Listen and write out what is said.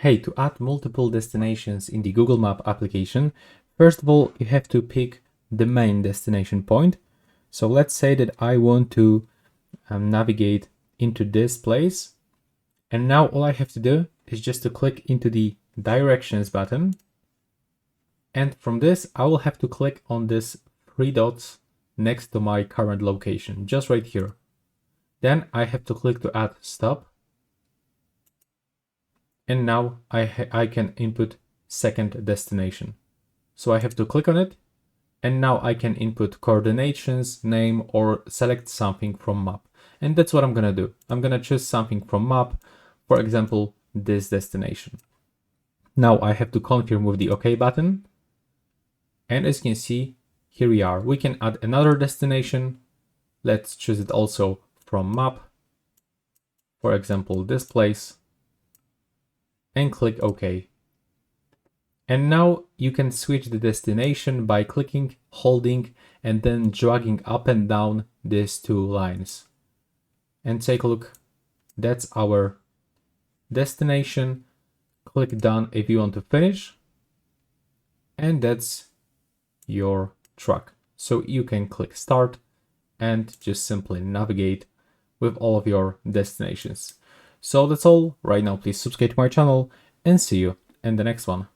Hey, to add multiple destinations in the Google Map application, first of all, you have to pick the main destination point. So let's say that I want to navigate into this place. And now all I have to do is just to click into the directions button. And from this, I will have to click on this three dots next to my current location, just right here. Then I have to click to add stop. And now I can input second destination. So I have to click on it, and now I can input coordinates, name, or select something from map. And that's what I'm gonna do. I'm gonna choose something from map, for example, this destination. Now I have to confirm with the OK button. And as you can see, here we are. We can add another destination. Let's choose it also from map. For example, this place. And click OK. And now you can switch the destination by clicking, holding, and then dragging up and down these two lines. And take a look. That's our destination. Click done if you want to finish. And that's your truck. So you can click start and just simply navigate with all of your destinations. So that's all right now. Please subscribe to my channel and see you in the next one.